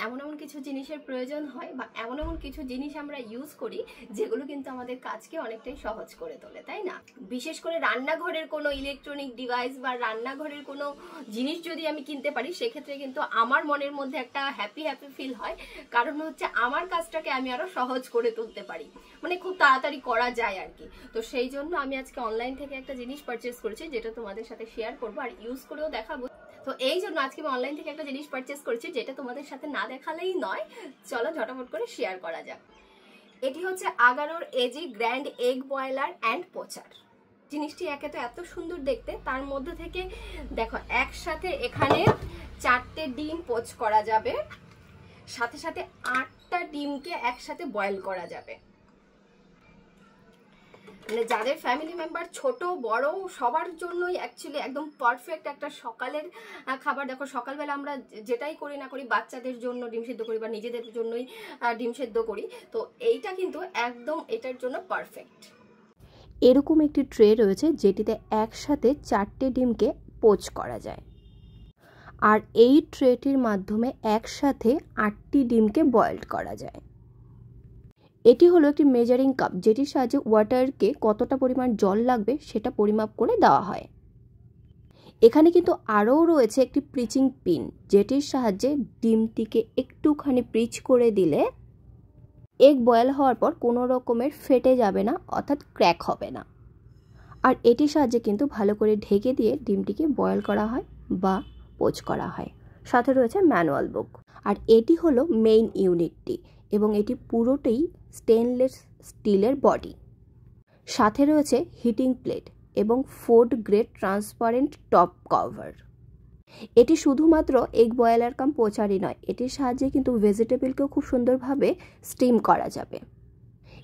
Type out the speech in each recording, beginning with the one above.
এমন এমন কিছু জিনিসের প্রয়োজন হয় বা এমন এমন কিছু জিনিস আমরা ইউজ করি যেগুলো কিন্তু আমাদের কাজকে অনেকটাই সহজ করে তোলে, তাই না? বিশেষ করে রান্নাঘরের কোনো ইলেকট্রনিক ডিভাইস বা রান্নাঘরের কোনো জিনিস যদি আমি কিনতে পারি, সেক্ষেত্রে কিন্তু আমার মনের মধ্যে একটা হ্যাপি ফিল হয়। কারণ হচ্ছে আমার কাজটাকে আমি আরো সহজ করে তুলতে পারি, মানে খুব তাড়াতাড়ি করা যায় আর কি। তো সেই জন্য আমি আজকে অনলাইন থেকে একটা জিনিস পারচেস করেছি, যেটা তোমাদের সাথে শেয়ার করবো আর ইউজ করেও দেখাবো। তো এই জন্য আজকে আমি অনলাইন থেকে একটা জিনিস পারচেস করেছি, যেটা তোমাদের সাথে না দেখালেই নয়। চলো ঝটাফট করে শেয়ার করা যাক। এটি হচ্ছে আগারোর এজি grand egg boiler and poacher. জিনিসটি একে তো এত সুন্দর দেখতে, তার মধ্যে থেকে দেখো একসাথে এখানে 4টে ডিম পোচ করা যাবে, সাথে সাথে 8টা ডিমকে একসাথে বয়েল করা যাবে। মানে যাদের ফ্যামিলি মেম্বার ছোট বড় সবার জন্যই অ্যাকচুয়ালি একদম পারফেক্ট একটা সকালের খাবার। দেখো সকালবেলা আমরা যেটাই করি না করি, বাচ্চাদের জন্য ডিম সেদ্ধ করি বা নিজেদের জন্যই ডিম সেদ্ধ করি, তো এইটা কিন্তু একদম এটার জন্য পারফেক্ট। এরকম একটি ট্রে রয়েছে যেটিতে একসাথে 4টে ডিমকে পোচ করা যায়, আর এই ট্রেটির মাধ্যমে একসাথে 8টি ডিমকে বয়েলড করা যায়। এটি হলো একটি মেজারিং কাপ, যেটির সাহায্যে ওয়াটারকে কতটা পরিমাণ জল লাগবে সেটা পরিমাপ করে দেওয়া হয়। এখানে কিন্তু আরও রয়েছে একটি প্রিচিং পিন, যেটির সাহায্যে ডিমটিকে একটুখানি প্রিচ করে দিলে এগ বয়েল হওয়ার পর কোনো রকমের ফেটে যাবে না, অর্থাৎ ক্র্যাক হবে না। আর এটির সাহায্যে কিন্তু ভালো করে ঢেকে দিয়ে ডিমটিকে বয়েল করা হয় বা পোচ করা হয়। সাথে রয়েছে ম্যানুয়াল বুক। আর এটি হলো মেইন ইউনিটটি, এবং এটি পুরোটাই স্টেনলেস স্টিলের বডি। সাথে রয়েছে হিটিং প্লেট এবং food grade transparent top cover. এটি শুধুমাত্র এগ বয়েলার কাম পোচারই নয়, এটির সাহায্যে কিন্তু ভেজিটেবলকেও খুব সুন্দরভাবে স্টিম করা যাবে,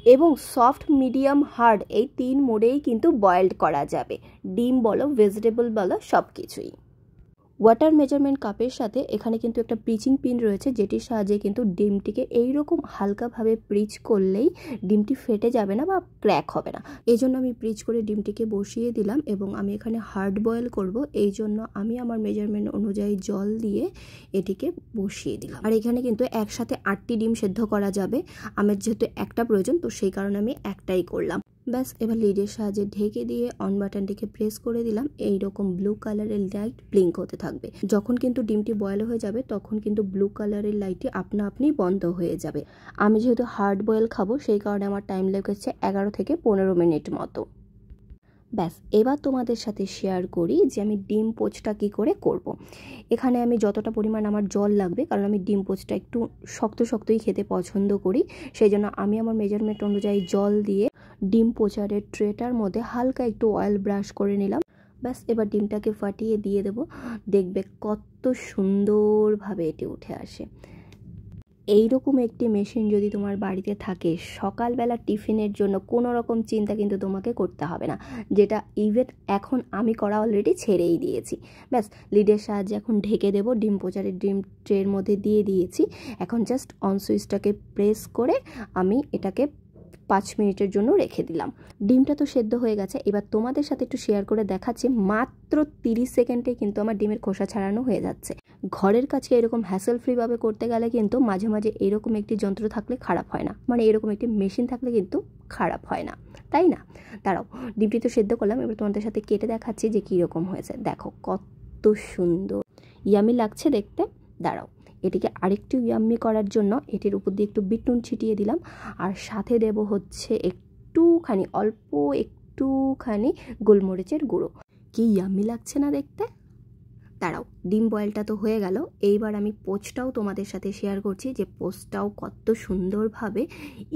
এবং সফট মিডিয়াম হার্ড এই 3 মোডেই কিন্তু বয়েলড করা যাবে। ডিম বলো ভেজিটেবল বলো সব কিছুই। ওয়াটার মেজারমেন্ট কাপের সাথে এখানে কিন্তু একটা প্রিচিং পিন রয়েছে, যেটির সাহায্যে কিন্তু ডিমটিকে এইরকম হালকাভাবে প্রিচ করলেই ডিমটি ফেটে যাবে না বা ক্র্যাক হবে না। এই জন্য আমি প্রিচ করে ডিমটিকে বসিয়ে দিলাম, এবং আমি এখানে হার্ড বয়েল করব, এই জন্য আমি আমার মেজারমেন্ট অনুযায়ী জল দিয়ে এটিকে বসিয়ে দিলাম। আর এখানে কিন্তু একসাথে 8টি ডিম সেদ্ধ করা যাবে। আমার যেহেতু একটা প্রয়োজন, তো সেই কারণে আমি একটাই করলাম। ব্যাস, এবার লিডের সাহায্যে ঢেকে দিয়ে অন বাটনটিকে প্রেস করে দিলাম। এইরকম ব্লু কালারের লাইট ব্লিঙ্ক হতে থাকবে। যখন কিন্তু ডিমটি বয়েল হয়ে যাবে, তখন কিন্তু ব্লু কালারের লাইটটি আপনা আপনি বন্ধ হয়ে যাবে। আমি যেহেতু হার্ড বয়েল খাবো, সেই কারণে আমার টাইম লেগেছে 11 থেকে 15 মিনিট মতো। ব্যাস, এবার তোমাদের সাথে শেয়ার করি যে আমি ডিম পোচটা কী করে করব। এখানে আমি যতটা পরিমাণ আমার জল লাগবে, কারণ আমি ডিম পোচটা একটু শক্তই খেতে পছন্দ করি, সেই জন্য আমি আমার মেজারমেন্ট অনুযায়ী জল দিয়ে ডিম পোচারের ট্রেটার মধ্যে হালকা একটু অয়েল ব্রাশ করে নিলাম। ব্যাস, এবার ডিমটাকে ফাটিয়ে দিয়ে দেব। দেখবে কত সুন্দরভাবে এটি উঠে আসে। এইরকম একটি মেশিন যদি তোমার বাড়িতে থাকে, সকালবেলা টিফিনের জন্য কোনো রকম চিন্তা কিন্তু তোমাকে করতে হবে না, যেটা ইভেন এখন আমি করা অলরেডি ছেড়েই দিয়েছি। ব্যাস, লিডের সাহায্যে এখন ঢেকে দেব। ডিম পোচারের ডিম ট্রের মধ্যে দিয়ে দিয়েছি। এখন জাস্ট অন সুইচটাকে প্রেস করে আমি এটাকে 5 মিনিটের জন্য রেখে দিলাম। ডিমটা তো সেদ্ধ হয়ে গেছে। এবার তোমাদের সাথে একটু শেয়ার করে দেখাচ্ছি, মাত্র 30 সেকেন্ডে কিন্তু আমার ডিমের খোসা ছাড়ানো হয়ে যাচ্ছে। ঘরের কাজকে এরকম হ্যাসেল ফ্রিভাবে করতে গেলে কিন্তু মাঝে মাঝে এরকম একটি যন্ত্র থাকলে খারাপ হয় না, মানে এরকম একটি মেশিন থাকলে কিন্তু খারাপ হয় না, তাই না? দাঁড়াও, ডিমটি তো সেদ্ধ করলাম, এবার তোমাদের সাথে কেটে দেখাচ্ছি যে কীরকম হয়েছে। দেখো কত সুন্দর ইয়ামি লাগছে দেখতে। দাঁড়াও, এটিকে আরেকটু ইয়াম্মি করার জন্য এটির উপর দিয়ে একটু বিট নুন ছিটিয়ে দিলাম, আর সাথে দেব হচ্ছে অল্প একটুখানি গোলমরিচের গুঁড়ো। কি ইয়াম্মি লাগছে না দেখতে? দাঁড়াও, ডিম বয়েলটা তো হয়ে গেল, এইবার আমি পোচটাও তোমাদের সাথে শেয়ার করছি যে পোচটাও কত সুন্দরভাবে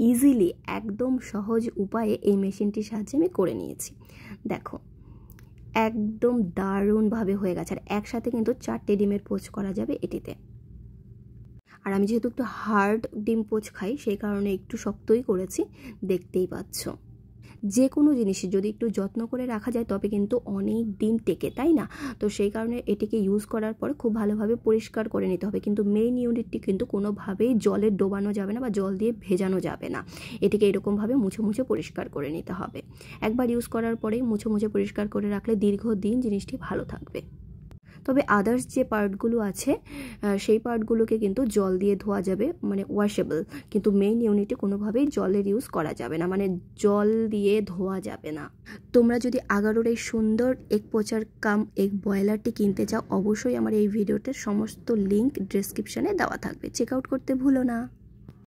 ইজিলি একদম সহজ উপায়ে এই মেশিনটির সাহায্যে আমি করে নিয়েছি। দেখো একদম দারুণভাবে হয়ে গেছে, আর একসাথে কিন্তু 4টে ডিমের পোচ করা যাবে এটিতে। আর আমি যেহেতু একটু হার্ড ডিম পোচ খাই, সেই কারণে একটু শক্তই করেছি, দেখতেই পাচ্ছ। যে কোনো জিনিসই যদি একটু যত্ন করে রাখা যায় তবে কিন্তু অনেক দিন টেকে, তাই না? তো সেই কারণে এটিকে ইউজ করার পর খুব ভালোভাবে পরিষ্কার করে নিতে হবে, কিন্তু মেইন ইউনিটটি কিন্তু কোনোভাবেই জলে ডোবানো যাবে না বা জল দিয়ে ভেজানো যাবে না। এটিকে এরকমভাবে মুছে পরিষ্কার করে নিতে হবে। একবার ইউজ করার পরেই মুছে পরিষ্কার করে রাখলে দীর্ঘদিন জিনিসটি ভালো থাকবে। তবে আদার্স যে পার্টগুলো আছে সেই পার্টগুলোকে কিন্তু জল দিয়ে ধোয়া যাবে, মানে ওয়াশেবল, কিন্তু মেইন ইউনিটে কোনোভাবেই জলের ইউজ করা যাবে না, মানে জল দিয়ে ধোয়া যাবে না। তোমরা যদি আগারোর এই সুন্দর এগ পোচার কাম এগ বয়লারটি কিনতে চাও, অবশ্যই আমার এই ভিডিওতে সমস্ত লিঙ্ক ডেসক্রিপশনে দেওয়া থাকবে, চেক আউট করতে ভুলো না।